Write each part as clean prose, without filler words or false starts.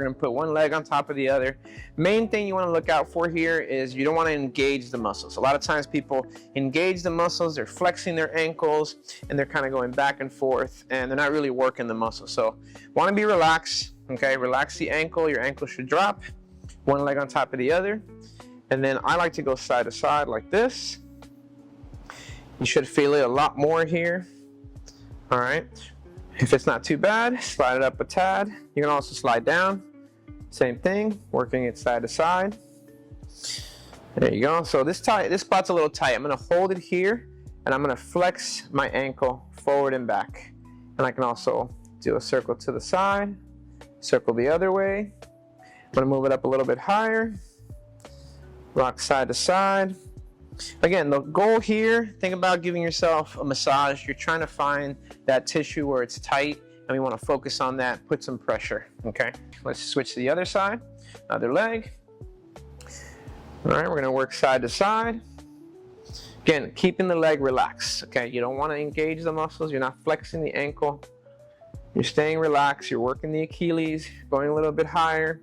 We're gonna put one leg on top of the other. Main thing you wanna look out for here is you don't wanna engage the muscles. A lot of times people engage the muscles, they're flexing their ankles, and they're kind of going back and forth, and they're not really working the muscles. So wanna be relaxed, okay? Relax the ankle, your ankle should drop. One leg on top of the other. And then I like to go side to side like this. You should feel it a lot more here. All right. If it's not too bad, slide it up a tad. You can also slide down. Same thing, working it side to side. There you go. So this spot's a little tight. I'm gonna hold it here and I'm gonna flex my ankle forward and back. And I can also do a circle to the side, circle the other way. I'm gonna move it up a little bit higher, rock side to side. Again, the goal here, think about giving yourself a massage. You're trying to find that tissue where it's tight, and we want to focus on that, put some pressure, okay? Let's switch to the other side, other leg. All right, we're gonna work side to side. Again, keeping the leg relaxed, okay? You don't wanna engage the muscles, you're not flexing the ankle. You're staying relaxed, you're working the Achilles, going a little bit higher.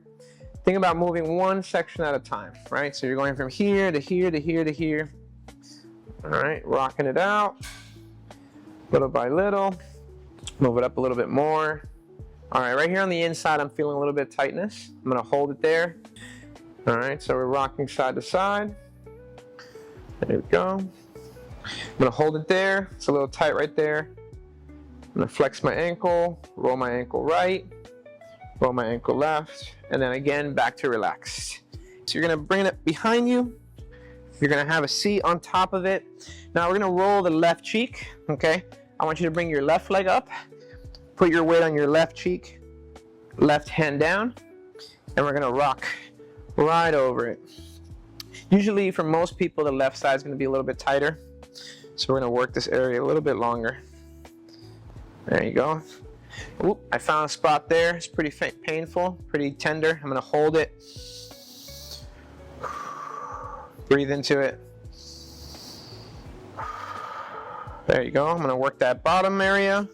Think about moving one section at a time, right? So you're going from here to here to here to here. All right, rocking it out, little by little. Move it up a little bit more. All right, right here on the inside, I'm feeling a little bit of tightness. I'm gonna hold it there. All right, so we're rocking side to side. There we go. I'm gonna hold it there. It's a little tight right there. I'm gonna flex my ankle, roll my ankle right, roll my ankle left, and then again, back to relax. So you're gonna bring it behind you. You're gonna have a seat on top of it. Now we're gonna roll the left cheek, okay? I want you to bring your left leg up, put your weight on your left cheek, left hand down, and we're gonna rock right over it. Usually for most people, the left side is gonna be a little bit tighter. So we're gonna work this area a little bit longer. There you go. Oop, I found a spot there. It's pretty painful, pretty tender. I'm gonna hold it. Breathe into it. There you go. I'm gonna work that bottom area.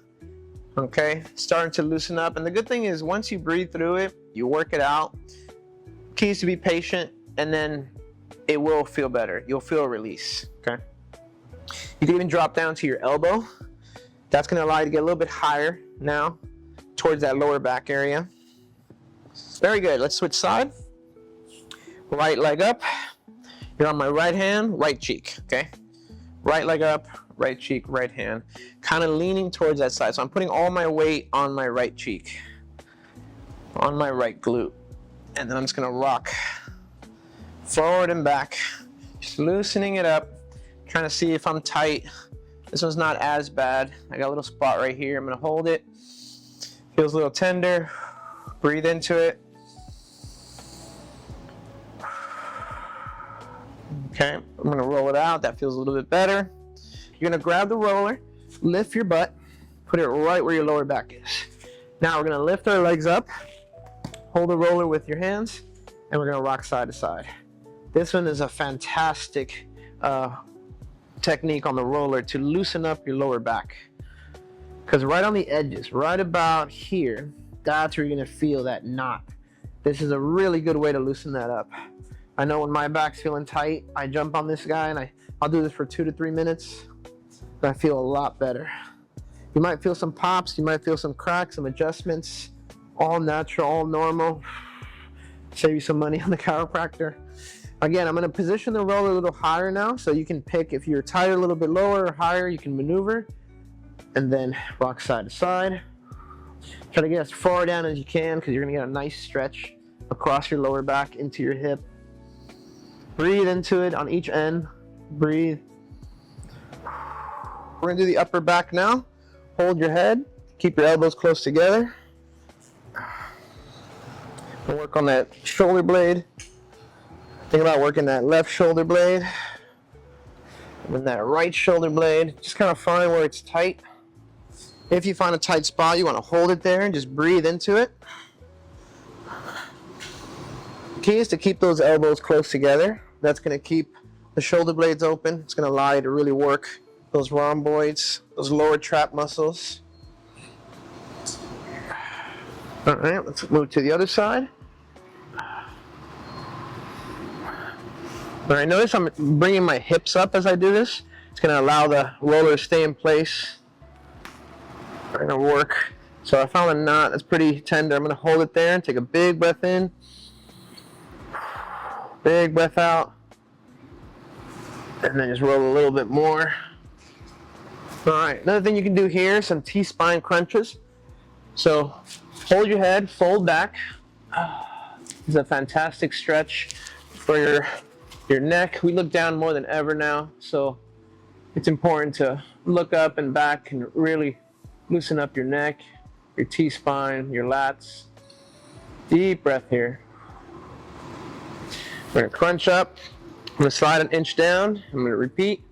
Okay, starting to loosen up. And the good thing is once you breathe through it, you work it out. Key is to be patient, and then it will feel better. You'll feel a release, okay? You can even drop down to your elbow. That's gonna allow you to get a little bit higher now towards that lower back area. Very good. Let's switch side. Right leg up. You're on my right hand, right cheek, okay? Right leg up, right cheek, right hand. Kind of leaning towards that side. So I'm putting all my weight on my right cheek, on my right glute. And then I'm just gonna rock forward and back, just loosening it up, trying to see if I'm tight. This one's not as bad. I got a little spot right here. I'm gonna hold it. Feels a little tender. Breathe into it. Okay, I'm gonna roll it out. That feels a little bit better. You're gonna grab the roller, lift your butt, put it right where your lower back is. Now we're gonna lift our legs up, hold the roller with your hands, and we're gonna rock side to side. This one is a fantastic technique on the roller to loosen up your lower back. Because right on the edges, right about here, that's where you're gonna feel that knot. This is a really good way to loosen that up. I know when my back's feeling tight, I jump on this guy and I'll do this for 2 to 3 minutes, and I feel a lot better. You might feel some pops, you might feel some cracks, some adjustments, all natural, all normal. Save you some money on the chiropractor. Again, I'm gonna position the roller a little higher now, so you can pick if you're tired a little bit lower or higher, you can maneuver, and then rock side to side. Try to get as far down as you can because you're gonna get a nice stretch across your lower back into your hip. Breathe into it on each end. Breathe. We're gonna do the upper back now. Hold your head, keep your elbows close together. And work on that shoulder blade. Think about working that left shoulder blade and then that right shoulder blade. Just kind of find where it's tight. If you find a tight spot, you want to hold it there and just breathe into it. The key is to keep those elbows close together. That's going to keep the shoulder blades open. It's going to allow you to really work those rhomboids, those lower trap muscles. All right, let's move to the other side. All right, notice I'm bringing my hips up as I do this. It's gonna allow the roller to stay in place. I'm gonna work. So I found a knot that's pretty tender. I'm gonna hold it there and take a big breath in. Big breath out. And then just roll a little bit more. All right, another thing you can do here is some T-spine crunches. So hold your head, fold back. It's a fantastic stretch for your neck. We look down more than ever now, so it's important to look up and back and really loosen up your neck, your T-spine, your lats. Deep breath here. We're gonna crunch up. I'm gonna slide an inch down. I'm gonna repeat.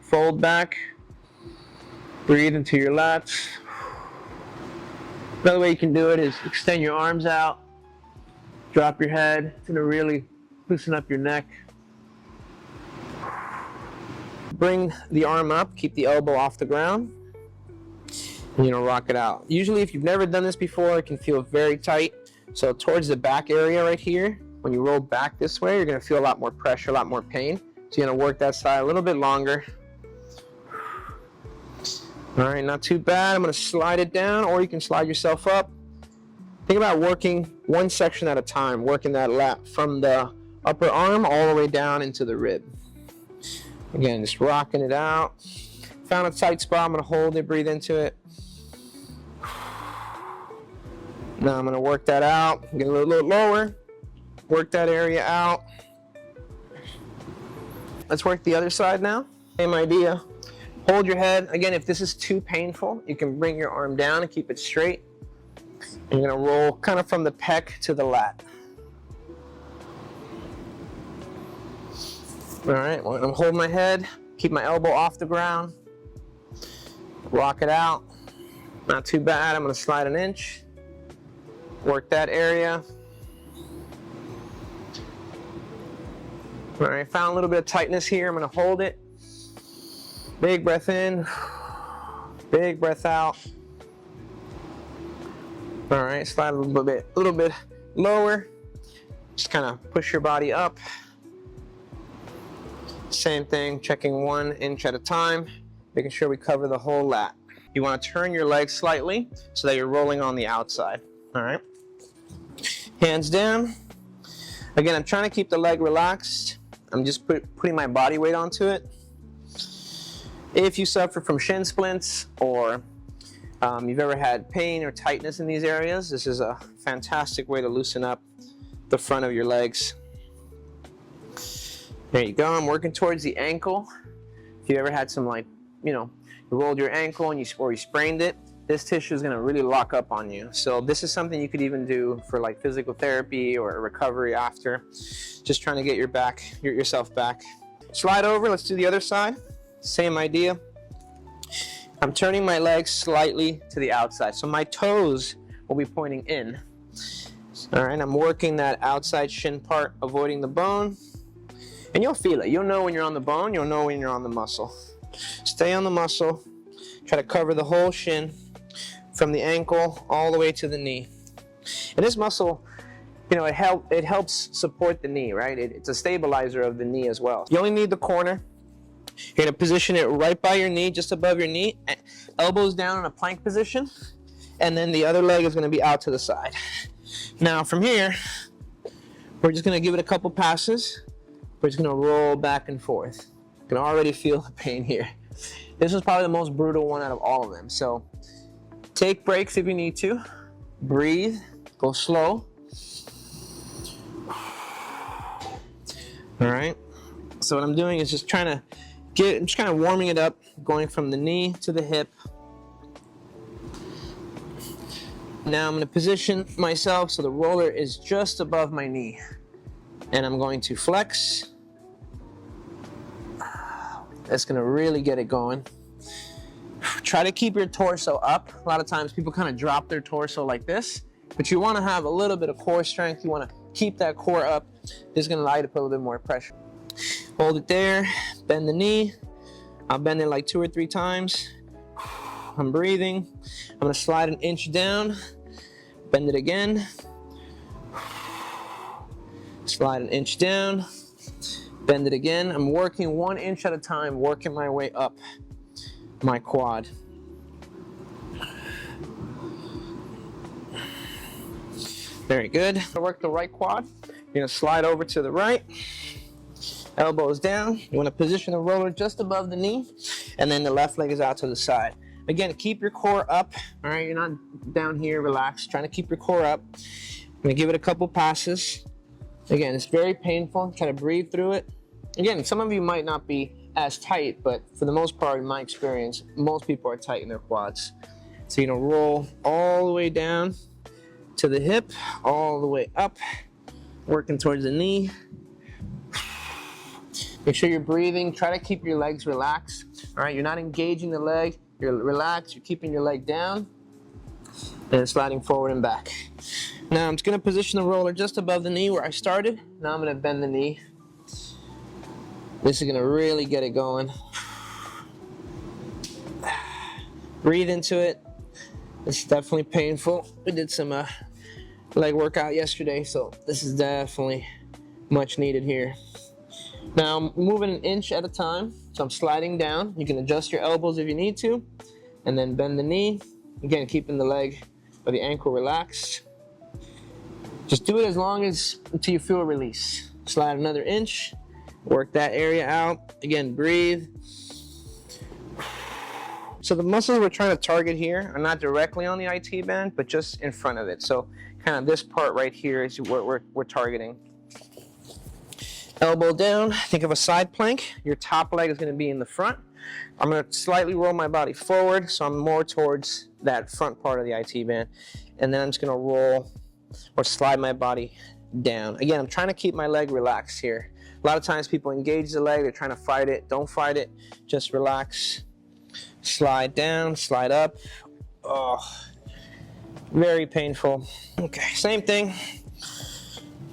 Fold back. Breathe into your lats. Another way you can do it is extend your arms out. Drop your head. It's gonna really loosen up your neck. Bring the arm up. Keep the elbow off the ground. And rock it out. Usually if you've never done this before, it can feel very tight. So towards the back area right here, when you roll back this way, you're gonna feel a lot more pressure, a lot more pain. So you're gonna work that side a little bit longer. All right, not too bad. I'm gonna slide it down, or you can slide yourself up. Think about working one section at a time, working that lat from the upper arm all the way down into the rib. Again, just rocking it out. Found a tight spot, I'm gonna hold it, breathe into it. Now I'm gonna work that out, get a little lower, work that area out. Let's work the other side now. Same idea. Hold your head. Again, if this is too painful, you can bring your arm down and keep it straight. And you're gonna roll kind of from the pec to the lat. All right, well, I'm holding my head, keep my elbow off the ground, rock it out. Not too bad. I'm gonna slide an inch, work that area. All right, found a little bit of tightness here. I'm gonna hold it. Big breath in, big breath out. All right, slide a little bit lower. Just kind of push your body up. Same thing, checking 1 inch at a time, making sure we cover the whole lat. You want to turn your legs slightly so that you're rolling on the outside. All right, hands down. Again, I'm trying to keep the leg relaxed. I'm just putting my body weight onto it. If you suffer from shin splints or you've ever had pain or tightness in these areas, this is a fantastic way to loosen up the front of your legs. There you go. I'm working towards the ankle. If you ever had some, you rolled your ankle and you sprained it, this tissue is going to really lock up on you. So this is something you could even do for physical therapy or recovery after. Just trying to get yourself back. Slide over. Let's do the other side. Same idea. I'm turning my legs slightly to the outside, so my toes will be pointing in. All right, I'm working that outside shin part, avoiding the bone, and you'll feel it. You'll know when you're on the bone, you'll know when you're on the muscle. Stay on the muscle, try to cover the whole shin from the ankle all the way to the knee. And this muscle, it helps support the knee, right? It's a stabilizer of the knee as well. You only need the corner. You're gonna position it right by your knee, just above your knee, elbows down in a plank position, and then the other leg is gonna be out to the side. Now from here, we're just gonna give it a couple passes. We're just gonna roll back and forth. You can already feel the pain here. This was probably the most brutal one out of all of them. So take breaks if you need to. Breathe, go slow. All right, so what I'm doing is just I'm just kind of warming it up, going from the knee to the hip. Now I'm going to position myself so the roller is just above my knee. And I'm going to flex. That's going to really get it going. Try to keep your torso up. A lot of times people kind of drop their torso like this, but you want to have a little bit of core strength. You want to keep that core up. This is going to allow you to put a little bit more pressure. Hold it there, bend the knee. I'll bend it 2 or 3 times. I'm breathing. I'm gonna slide an inch down, Bend it again. Slide an inch down. Bend it again. I'm working 1 inch at a time, working my way up my quad. Very good. To work the right quad, you're gonna slide over to the right, elbows down. You wanna position the roller just above the knee, and then the left leg is out to the side. Again, keep your core up, all right? You're not down here, relax. Trying to keep your core up. I'm gonna give it a couple passes. Again, it's very painful. Try to breathe through it. Again, some of you might not be as tight, but for the most part, in my experience, most people are tight in their quads. So, roll all the way down to the hip, all the way up, working towards the knee. Make sure you're breathing. Try to keep your legs relaxed. All right, you're not engaging the leg. You're relaxed. You're keeping your leg down and sliding forward and back. Now I'm just going to position the roller just above the knee where I started. Now I'm going to bend the knee. This is going to really get it going. Breathe into it. It's definitely painful. We did some leg workout yesterday, so this is definitely much needed here. Now I'm moving an inch at a time, so I'm sliding down. You can adjust your elbows if you need to, and then bend the knee. Again, keeping the leg or the ankle relaxed. Just do it as long as until you feel a release. Slide another inch, work that area out. Again, breathe. So the muscles we're trying to target here are not directly on the IT band, but just in front of it. So kind of this part right here is what we're targeting. Elbow down, think of a side plank. Your top leg is going to be in the front. I'm going to slightly roll my body forward, so I'm more towards that front part of the IT band. And then I'm just going to roll or slide my body down. Again, I'm trying to keep my leg relaxed here. A lot of times people engage the leg, they're trying to fight it. Don't fight it, just relax. Slide down, slide up. Oh, very painful. Okay, same thing.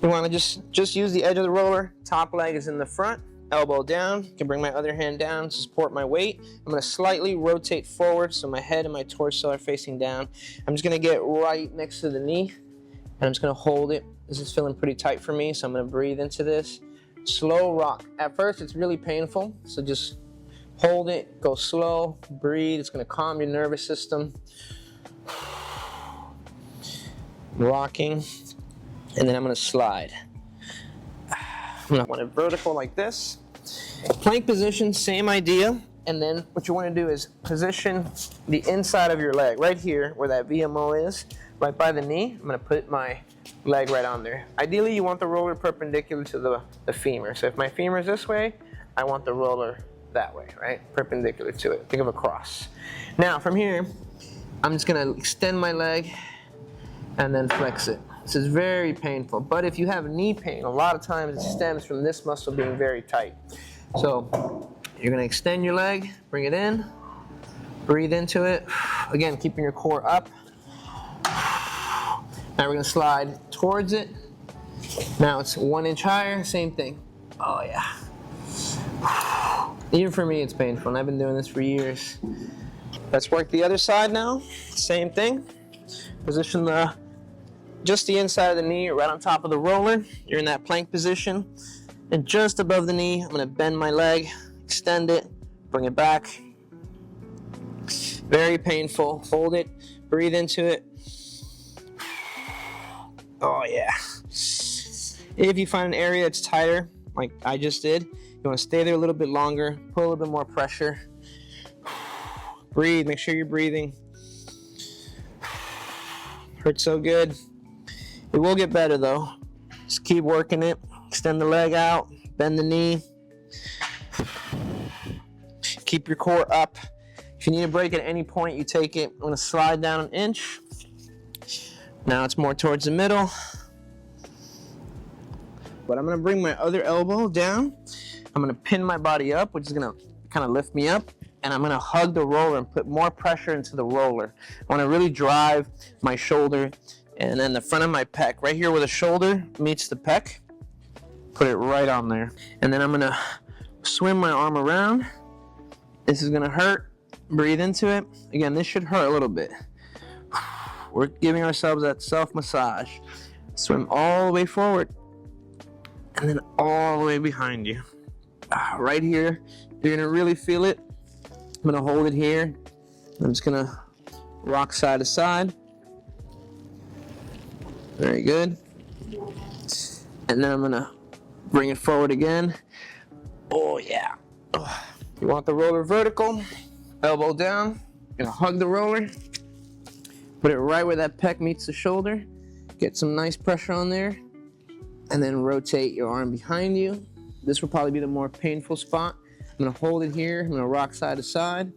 You want to just use the edge of the roller. Top leg is in the front, elbow down. You can bring my other hand down to support my weight. I'm going to slightly rotate forward so my head and my torso are facing down. I'm just going to get right next to the knee, and I'm just going to hold it. This is feeling pretty tight for me, so I'm going to breathe into this. Slow rock. At first, it's really painful, so just hold it, go slow, breathe. It's going to calm your nervous system. Rocking. And then I'm going to slide. I'm going to want it vertical like this. Plank position, same idea. And then what you want to do is position the inside of your leg right here where that VMO is, right by the knee. I'm going to put my leg right on there. Ideally, you want the roller perpendicular to the femur. So if my femur is this way, I want the roller that way, right? Perpendicular to it. Think of a cross. Now, from here, I'm just going to extend my leg and then flex it. This is very painful, but if you have knee pain, a lot of times it stems from this muscle being very tight. So you're going to extend your leg, bring it in, breathe into it. Again, keeping your core up. Now we're going to slide towards it. Now it's 1 inch higher, same thing. Oh yeah. Even for me, it's painful, and I've been doing this for years. Let's work the other side now. Same thing. Position just the inside of the knee right on top of the roller. You're in that plank position. And just above the knee, I'm gonna bend my leg, extend it, bring it back. Very painful. Hold it, breathe into it. Oh yeah. If you find an area that's tighter, like I just did, you wanna stay there a little bit longer, put a little bit more pressure. Breathe, make sure you're breathing. Hurts so good. It will get better though. Just keep working it. Extend the leg out, bend the knee. Keep your core up. If you need a break at any point, you take it. I'm gonna slide down an inch. Now it's more towards the middle. But I'm gonna bring my other elbow down. I'm gonna pin my body up, which is gonna kind of lift me up. And I'm gonna hug the roller and put more pressure into the roller. I wanna really drive my shoulder and then the front of my pec, right here where the shoulder meets the pec, put it right on there. And then I'm gonna swim my arm around. This is gonna hurt. Breathe into it. Again, this should hurt a little bit. We're giving ourselves that self-massage. Swim all the way forward and then all the way behind you. Right here, you're gonna really feel it. I'm gonna hold it here. I'm just gonna rock side to side. Very good. And then I'm gonna bring it forward again. Oh yeah. You want the roller vertical, elbow down. You're gonna hug the roller. Put it right where that pec meets the shoulder. Get some nice pressure on there. And then rotate your arm behind you. This will probably be the more painful spot. I'm gonna hold it here. I'm gonna rock side to side.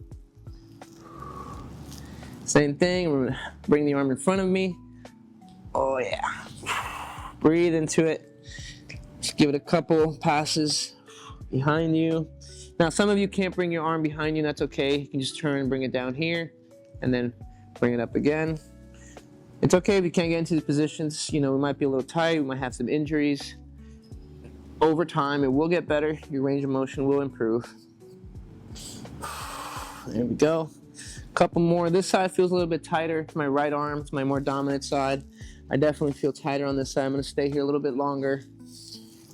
Same thing, I'm gonna bring the arm in front of me. Oh yeah. Breathe into it. Just give it a couple passes behind you. Now, some of you can't bring your arm behind you, that's okay. You can just turn and bring it down here, and then bring it up again. It's okay if you can't get into the positions. You know, we might be a little tight, we might have some injuries. Over time, it will get better. Your range of motion will improve. There we go. Couple more. This side feels a little bit tighter. My right arm, it's my more dominant side. I definitely feel tighter on this side. I'm gonna stay here a little bit longer.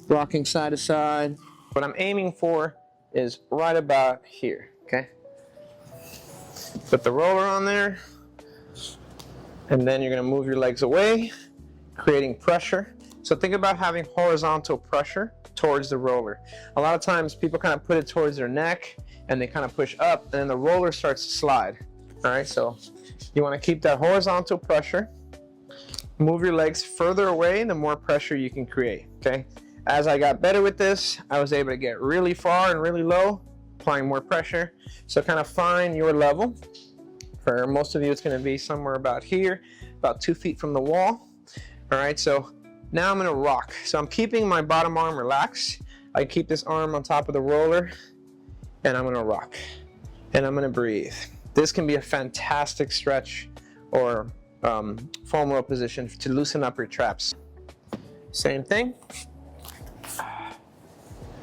Rocking side to side. What I'm aiming for is right about here, okay? Put the roller on there, and then you're gonna move your legs away, creating pressure. So think about having horizontal pressure towards the roller. A lot of times people kind of put it towards their neck and they kind of push up, and then the roller starts to slide. All right, so you want to keep that horizontal pressure. Move your legs further away, the more pressure you can create, okay? As I got better with this, I was able to get really far and really low, applying more pressure. So kind of find your level. For most of you, it's going to be somewhere about here, about 2 feet from the wall. All right, so now I'm going to rock. So I'm keeping my bottom arm relaxed. I keep this arm on top of the roller, and I'm going to rock. And I'm going to breathe. This can be a fantastic stretch or foam roll position to loosen up your traps. Same thing.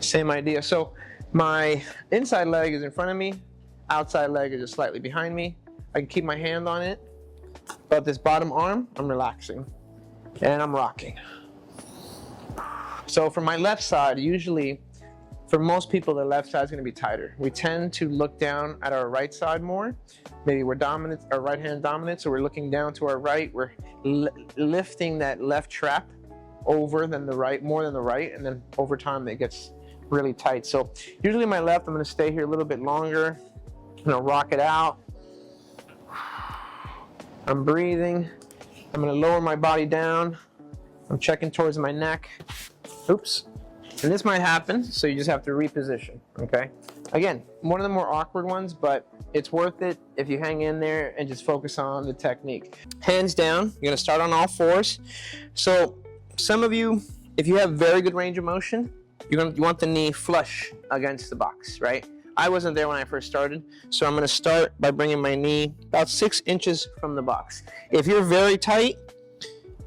Same idea. So my inside leg is in front of me. Outside leg is just slightly behind me. I can keep my hand on it. But this bottom arm, I'm relaxing. And I'm rocking. So for my left side, usually, for most people, the left side is going to be tighter. We tend to look down at our right side more. Maybe we're dominant, our right hand dominant, so we're looking down to our right. We're lifting that left trap over than the right, more than the right, and then over time it gets really tight. So usually my left, I'm going to stay here a little bit longer. I'm going to rock it out. I'm breathing. I'm going to lower my body down. I'm checking towards my neck. Oops. And this might happen, so you just have to reposition, okay? Again, one of the more awkward ones, but it's worth it if you hang in there and just focus on the technique. Hands down, you're gonna start on all fours. So some of you, if you have very good range of motion, you want the knee flush against the box, right? I wasn't there when I first started, so I'm gonna start by bringing my knee about 6 inches from the box. If you're very tight,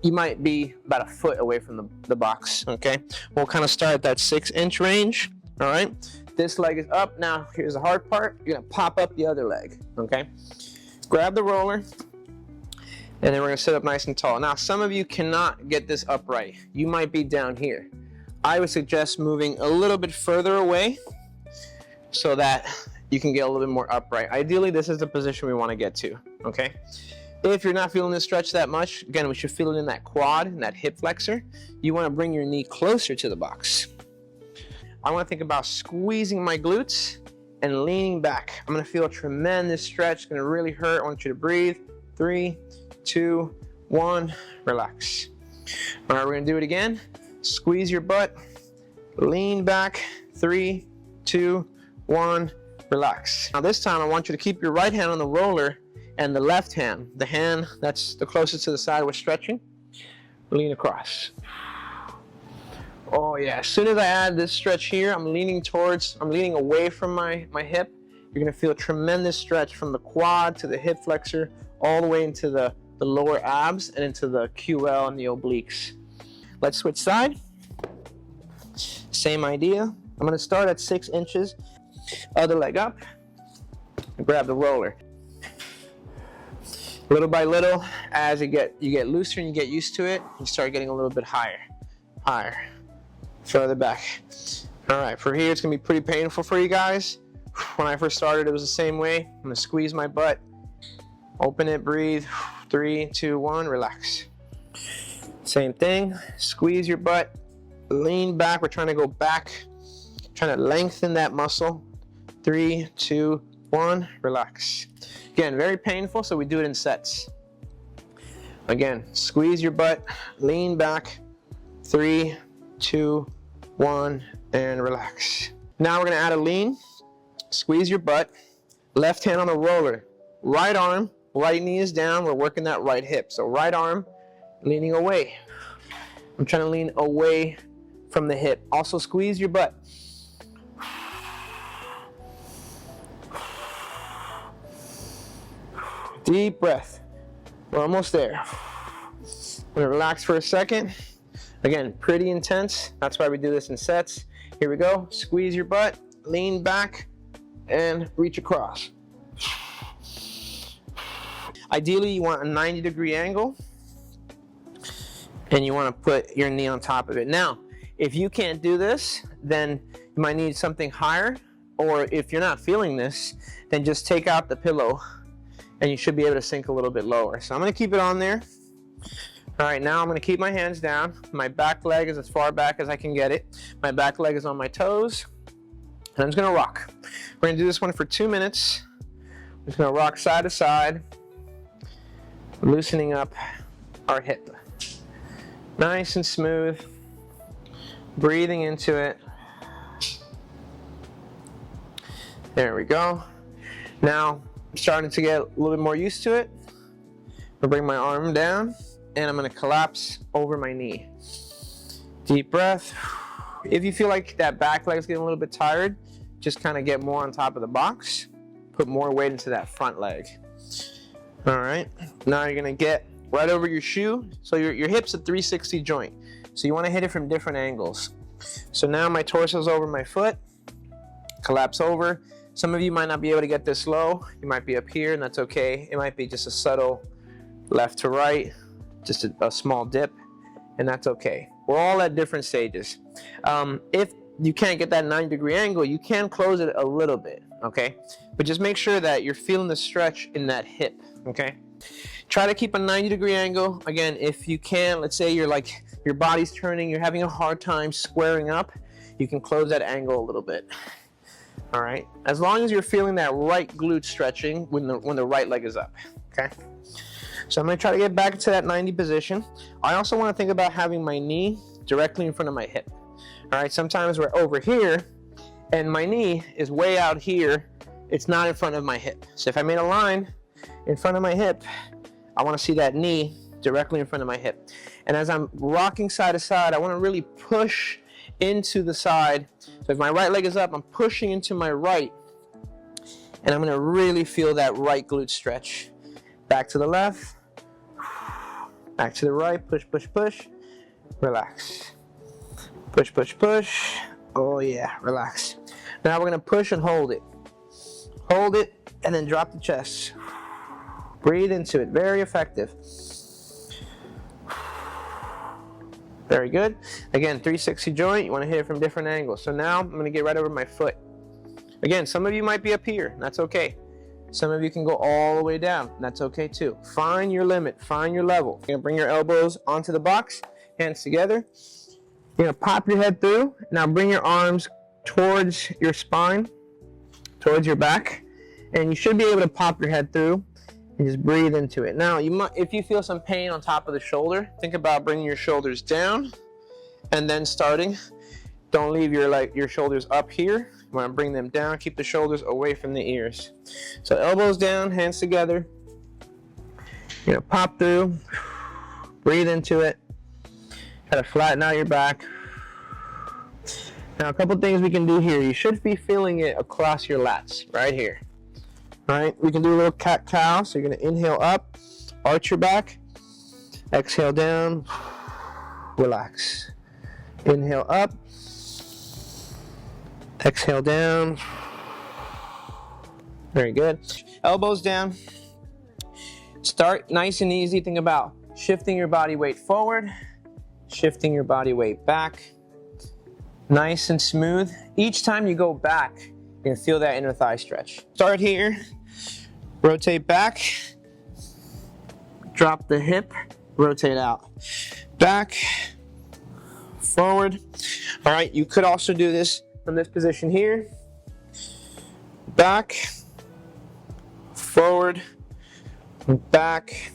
you might be about a foot away from the box, okay? We'll kind of start at that 6-inch range, all right? This leg is up. Now, here's the hard part. You're gonna pop up the other leg, okay? Grab the roller, and then we're gonna sit up nice and tall. Now, some of you cannot get this upright. You might be down here. I would suggest moving a little bit further away so that you can get a little bit more upright. Ideally, this is the position we wanna get to, okay? If you're not feeling this stretch that much, again, we should feel it in that quad, in that hip flexor. You want to bring your knee closer to the box. I want to think about squeezing my glutes and leaning back. I'm going to feel a tremendous stretch. It's going to really hurt. I want you to breathe. 3, 2, 1, relax. All right, we're going to do it again. Squeeze your butt, lean back. 3, 2, 1, relax. Now this time I want you to keep your right hand on the roller and the left hand, the hand that's the closest to the side we're stretching, lean across. Oh yeah, as soon as I add this stretch here, I'm leaning away from my hip. You're gonna feel a tremendous stretch from the quad to the hip flexor, all the way into the lower abs and into the QL and the obliques. Let's switch side. Same idea. I'm gonna start at 6 inches, other leg up, and grab the roller. Little by little, as you get looser and you get used to it, you start getting a little bit higher, further back. All right, for here, it's gonna be pretty painful for you guys. When I first started, it was the same way. I'm gonna squeeze my butt, open it, breathe. 3, 2, 1, relax. Same thing, squeeze your butt, lean back. We're trying to go back, trying to lengthen that muscle. 3, 2, 1, relax. Again, very painful, so we do it in sets. Again, squeeze your butt, lean back. 3, 2, 1, and relax. Now we're gonna add a lean. Squeeze your butt, left hand on the roller, right arm, right knee is down. We're working that right hip. So right arm leaning away. I'm trying to lean away from the hip. Also squeeze your butt. Deep breath. We're almost there. I'm gonna relax for a second. Again, pretty intense. That's why we do this in sets. Here we go. Squeeze your butt, lean back, and reach across. Ideally, you want a 90-degree angle, and you want to put your knee on top of it. Now, if you can't do this, then you might need something higher, or if you're not feeling this, then just take out the pillow, and you should be able to sink a little bit lower. So I'm going to keep it on there. All right, now I'm going to keep my hands down. My back leg is as far back as I can get it. My back leg is on my toes, and I'm just going to rock. We're going to do this one for 2 minutes. I'm just going to rock side to side, loosening up our hip. Nice and smooth, breathing into it. There we go. Now, I'm starting to get a little bit more used to it. I'll bring my arm down, and I'm gonna collapse over my knee. Deep breath. If you feel like that back leg is getting a little bit tired, just kind of get more on top of the box. Put more weight into that front leg. All right, now you're gonna get right over your shoe. So your hip's a 360 joint. So you wanna hit it from different angles. So now my torso's over my foot, collapse over. Some of you might not be able to get this low. You might be up here, and that's okay. It might be just a subtle left to right, just a small dip, and that's okay. We're all at different stages. If you can't get that 90-degree angle, you can close it a little bit, okay? But just make sure that you're feeling the stretch in that hip, okay? Try to keep a 90-degree angle. Again, if you can, let's say your body's turning, you're having a hard time squaring up, you can close that angle a little bit. All right, as long as you're feeling that right glute stretching when the right leg is up, okay? So I'm gonna try to get back to that 90 position. I also wanna think about having my knee directly in front of my hip. All right, sometimes we're over here and my knee is way out here. It's not in front of my hip. So if I made a line in front of my hip, I wanna see that knee directly in front of my hip. And as I'm rocking side to side, I wanna really push into the side. So if my right leg is up, I'm pushing into my right, and I'm gonna really feel that right glute stretch. Back to the left, back to the right, push, push, push, relax. Push, push, push, oh yeah, relax. Now we're gonna push and hold it. Hold it, and then drop the chest. Breathe into it, very effective. Very good. Again, 360 joint, you wanna hit it from different angles. So now I'm gonna get right over my foot. Again, some of you might be up here, and that's okay. Some of you can go all the way down, and that's okay too. Find your limit, find your level. You're gonna bring your elbows onto the box, hands together. You're gonna pop your head through. Now bring your arms towards your spine, towards your back, and you should be able to pop your head through. And just breathe into it. Now, if you feel some pain on top of the shoulder, think about bringing your shoulders down and then starting. Don't leave your shoulders up here. You want to bring them down. Keep the shoulders away from the ears. So elbows down, hands together. You're gonna pop through. Breathe into it. Try to flatten out your back. Now, a couple things we can do here. You should be feeling it across your lats, right here. All right, we can do a little cat-cow. So you're gonna inhale up, arch your back, exhale down, relax. Inhale up, exhale down. Very good. Elbows down. Start nice and easy. Think about shifting your body weight forward, shifting your body weight back. Nice and smooth. Each time you go back, you're gonna feel that inner thigh stretch. Start here, rotate back, drop the hip, rotate out. Back, forward. All right, you could also do this from this position here. Back, forward, back,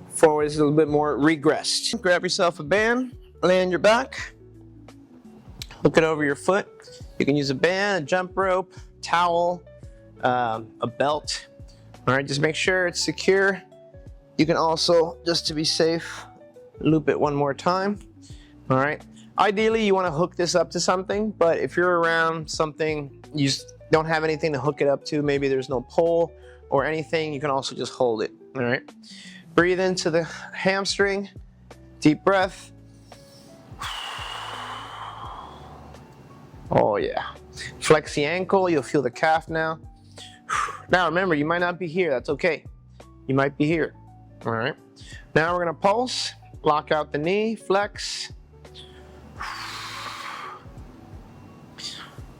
forward. This is a little bit more regressed. Grab yourself a band, lay on your back, hook it over your foot. You can use a band, a jump rope, towel, a belt. All right, just make sure it's secure. You can also, just to be safe, loop it one more time. All right. Ideally, you want to hook this up to something, but if you're around something, you just don't have anything to hook it up to, maybe there's no pole or anything, you can also just hold it. All right. Breathe into the hamstring. Deep breath. Oh yeah. Flex the ankle, you'll feel the calf now. Now remember, you might not be here, that's okay. You might be here. All right. Now we're gonna pulse, lock out the knee, flex.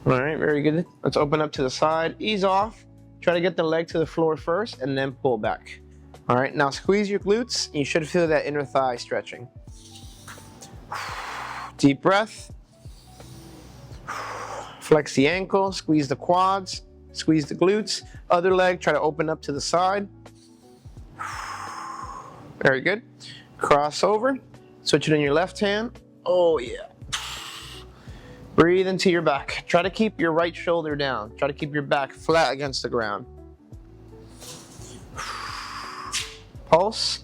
All right, very good. Let's open up to the side, ease off. Try to get the leg to the floor first and then pull back. All right, now squeeze your glutes. You should feel that inner thigh stretching. Deep breath. Flex the ankle, squeeze the quads, squeeze the glutes. Other leg, try to open up to the side. Very good. Cross over, switch it in your left hand. Oh yeah. Breathe into your back. Try to keep your right shoulder down. Try to keep your back flat against the ground. Pulse,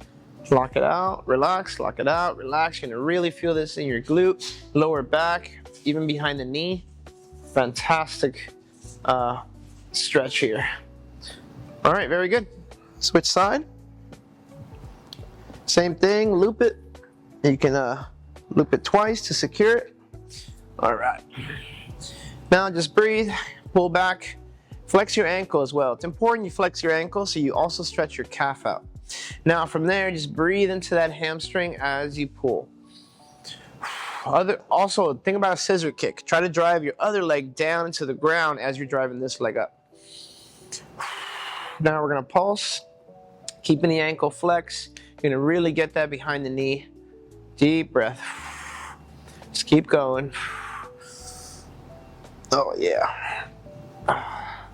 lock it out, relax, lock it out, relax. You're gonna really feel this in your glute, lower back, even behind the knee. Fantastic stretch here. All right, very good. Switch side. Same thing, loop it. You can loop it twice to secure it. All right. Now just breathe, pull back, flex your ankle as well. It's important you flex your ankle so you also stretch your calf out. Now from there, just breathe into that hamstring as you pull. Also, think about a scissor kick. Try to drive your other leg down into the ground as you're driving this leg up. Now we're gonna pulse, keeping the ankle flex. You're gonna really get that behind the knee. Deep breath. Just keep going. Oh yeah.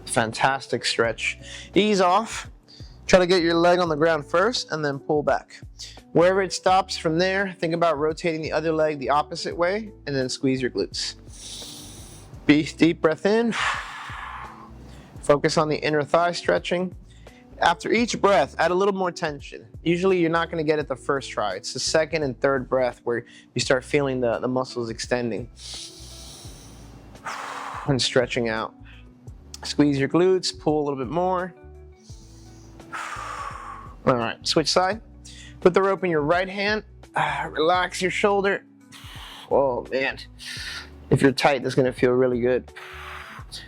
Fantastic stretch. Ease off. Try to get your leg on the ground first and then pull back. Wherever it stops from there, think about rotating the other leg the opposite way and then squeeze your glutes. Deep breath in. Focus on the inner thigh stretching. After each breath, add a little more tension. Usually you're not going to get it the first try. It's the second and third breath where you start feeling the muscles extending and stretching out. Squeeze your glutes, pull a little bit more. All right, switch side. Put the rope in your right hand. Relax your shoulder. Oh man, if you're tight, this is gonna feel really good.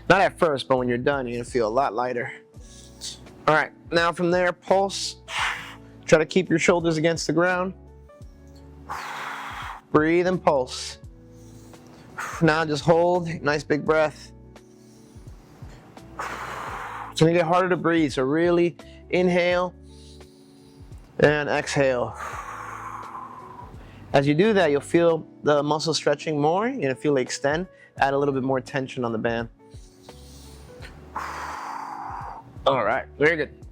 Not at first, but when you're done, you're gonna feel a lot lighter. All right, now from there, pulse. Try to keep your shoulders against the ground. Breathe and pulse. Now just hold, nice big breath. It's gonna get harder to breathe, so really inhale and exhale. As you do that, you'll feel the muscle stretching more. You're gonna feel it extend. Add a little bit more tension on the band. All right, very good.